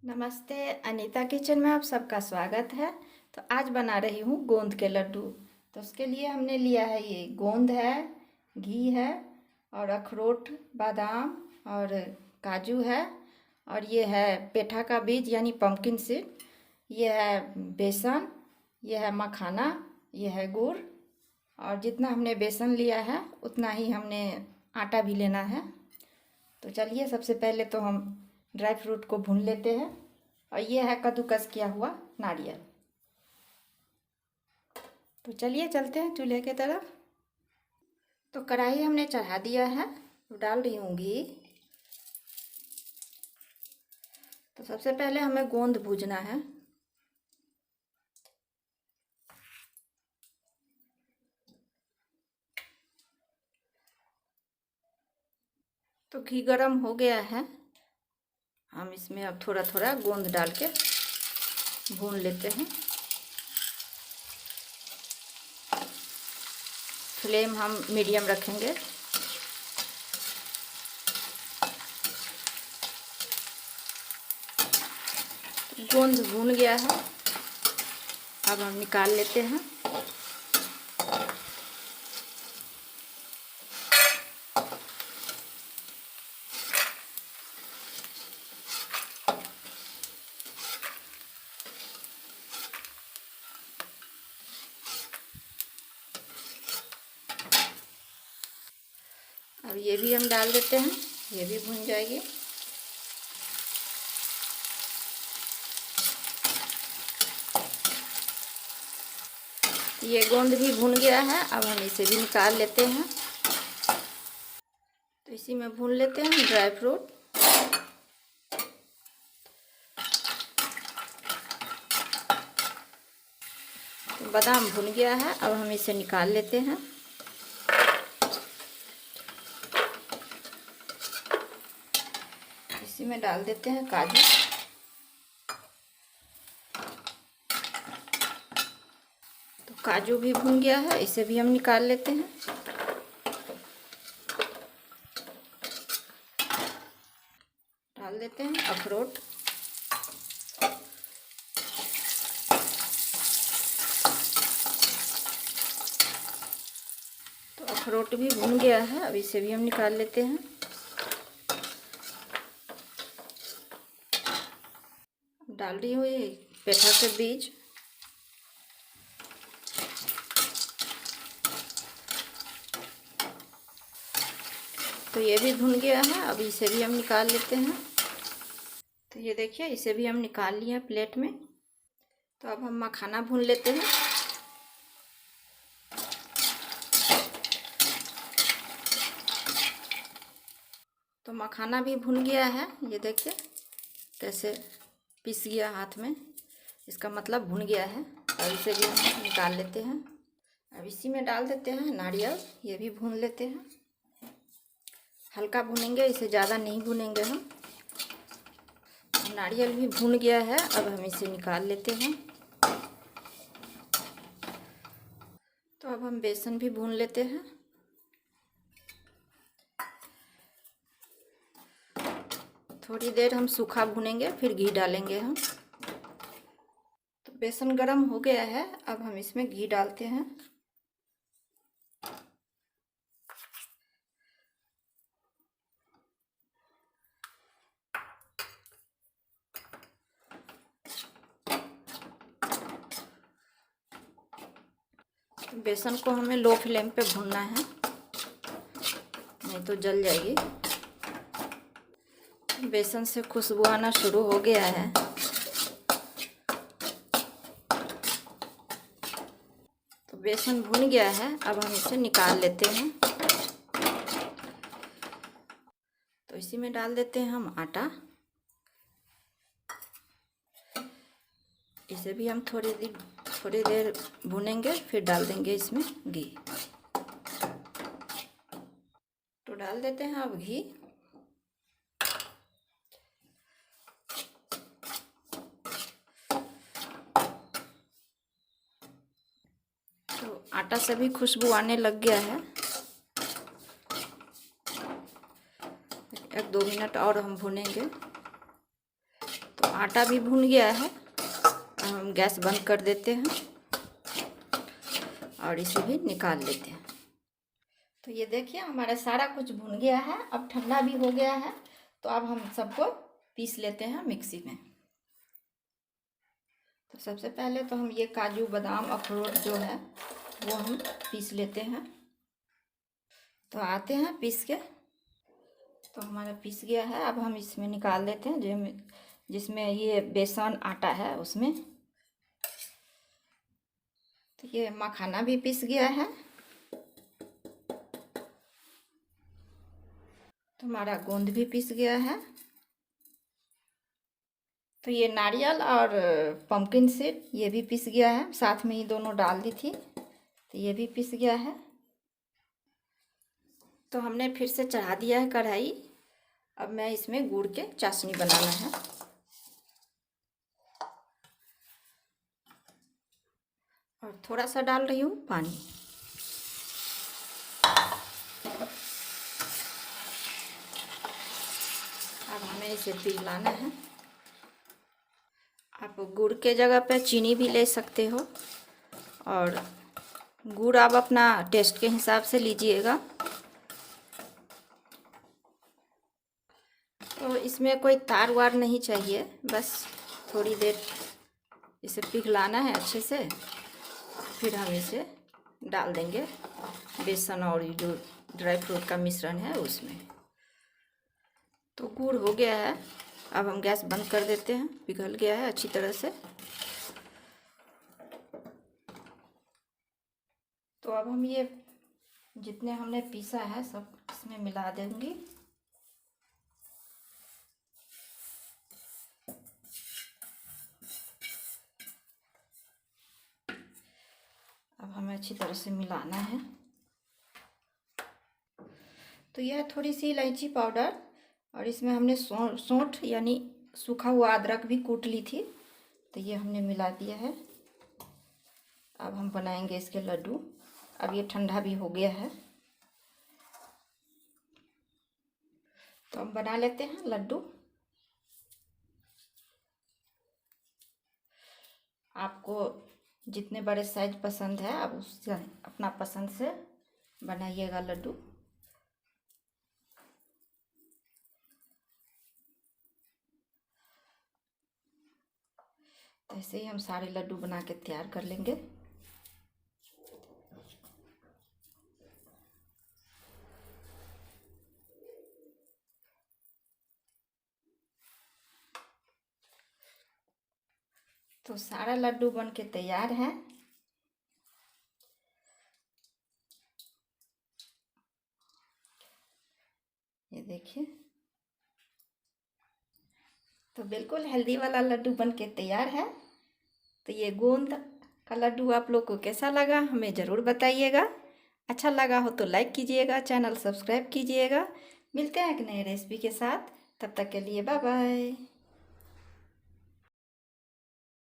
नमस्ते। अनीता किचन में आप सबका स्वागत है। तो आज बना रही हूँ गोंद के लड्डू। तो उसके लिए हमने लिया है, ये गोंद है, घी है और अखरोट, बादाम और काजू है, और ये है पेठा का बीज यानी पम्पकिन सीड, ये है बेसन, ये है मखाना, ये है गुड़। और जितना हमने बेसन लिया है उतना ही हमने आटा भी लेना है। तो चलिए, सबसे पहले तो हम ड्राई फ्रूट को भून लेते हैं। और ये है कद्दूकस किया हुआ नारियल। तो चलिए चलते हैं चूल्हे की तरफ। तो कढ़ाई हमने चढ़ा दिया है, तो डाल रही हूँ घी। तो सबसे पहले हमें गोंद भूजना है। तो घी गरम हो गया है, हम इसमें अब थोड़ा थोड़ा गोंद डाल के भून लेते हैं। फ्लेम हम मीडियम रखेंगे। गोंद भून गया है, अब हम निकाल लेते हैं। अब ये भी हम डाल देते हैं, ये भी भून जाएगी। ये गोंद भी भून गया है, अब हम इसे भी निकाल लेते हैं। तो इसी में भून लेते हैं ड्राई फ्रूट। तो बादाम भून गया है, अब हम इसे निकाल लेते हैं। इसी में डाल देते हैं काजू। तो काजू भी भून गया है, इसे भी हम निकाल लेते हैं। डाल देते हैं अखरोट। तो अखरोट भी भून गया है, अब इसे भी हम निकाल लेते हैं। डाल रही हूँ ये पेठा के बीज। तो ये भी भून गया है, अब इसे भी हम निकाल लेते हैं। तो ये देखिए, इसे भी हम निकाल लिए हैं प्लेट में। तो अब हम मखाना भून लेते हैं। तो मखाना भी भून गया है, ये देखिए कैसे पिस गया हाथ में, इसका मतलब भुन गया है। और इसे भी हम निकाल लेते हैं। अब इसी में डाल देते हैं नारियल, ये भी भून लेते हैं। हल्का भूनेंगे, इसे ज़्यादा नहीं भूनेंगे हम। नारियल भी भून गया है, अब हम इसे निकाल लेते हैं। तो अब हम बेसन भी भून लेते हैं। थोड़ी देर हम सूखा भूनेंगे, फिर घी डालेंगे हम। तो बेसन गरम हो गया है, अब हम इसमें घी डालते हैं। बेसन को हमें लो फ्लेम पे भूनना है, नहीं तो जल जाएगी। बेसन से खुशबू आना शुरू हो गया है। तो बेसन भून गया है, अब हम इसे निकाल लेते हैं। तो इसी में डाल देते हैं हम आटा। इसे भी हम थोड़ी देर भूनेंगे, फिर डाल देंगे इसमें घी। तो डाल देते हैं अब घी। तो आटा से भी खुशबू आने लग गया है। 1-2 मिनट और हम भूनेंगे। तो आटा भी भुन गया है। हम गैस बंद कर देते हैं और इसे भी निकाल लेते हैं। तो ये देखिए हमारा सारा कुछ भुन गया है, अब ठंडा भी हो गया है। तो अब हम सबको पीस लेते हैं मिक्सी में। तो सबसे पहले तो हम ये काजू बादाम अखरोट जो है वो हम पीस लेते हैं। तो आते हैं पीस के। तो हमारा पीस गया है, अब हम इसमें निकाल देते हैं जिसमें ये बेसन आटा है उसमें। तो ये मखाना भी पीस गया है। तो हमारा गोंद भी पीस गया है। तो ये नारियल और पम्पकिन सीड ये भी पीस गया है, साथ में ही दोनों डाल दी थी। तो ये भी पीस गया है। तो हमने फिर से चढ़ा दिया है कढ़ाई। अब मैं इसमें गुड़ के चाशनी बनाना है। और थोड़ा सा डाल रही हूँ पानी। अब हमें इसे पिघलाना है। आप गुड़ के जगह पे चीनी भी ले सकते हो, और गुड़ आप अपना टेस्ट के हिसाब से लीजिएगा। तो इसमें कोई तार वार नहीं चाहिए, बस थोड़ी देर इसे पिघलाना है अच्छे से। फिर हम इसे डाल देंगे बेसन और जो ड्राई फ्रूट का मिश्रण है उसमें। तो गुड़ हो गया है, अब हम गैस बंद कर देते हैं। पिघल गया है अच्छी तरह से। तो अब हम ये जितने हमने पीसा है सब इसमें मिला देंगे। अब हमें अच्छी तरह से मिलाना है। तो यह थोड़ी सी इलायची पाउडर, और इसमें हमने सौंठ यानी सूखा हुआ अदरक भी कूट ली थी। तो ये हमने मिला दिया है। अब हम बनाएंगे इसके लड्डू। अब ये ठंडा भी हो गया है, तो हम बना लेते हैं लड्डू। आपको जितने बड़े साइज पसंद है आप उससे अपना पसंद से बनाइएगा लड्डू। ऐसे ही हम सारे लड्डू बना के तैयार कर लेंगे। तो सारा लड्डू बन के तैयार है। ये देखिए, तो बिल्कुल हेल्दी वाला लड्डू बन के तैयार है। तो ये गोंद का लड्डू आप लोग को कैसा लगा हमें ज़रूर बताइएगा। अच्छा लगा हो तो लाइक कीजिएगा, चैनल सब्सक्राइब कीजिएगा। मिलते हैं एक नए रेसिपी के साथ, तब तक के लिए बाय बाय।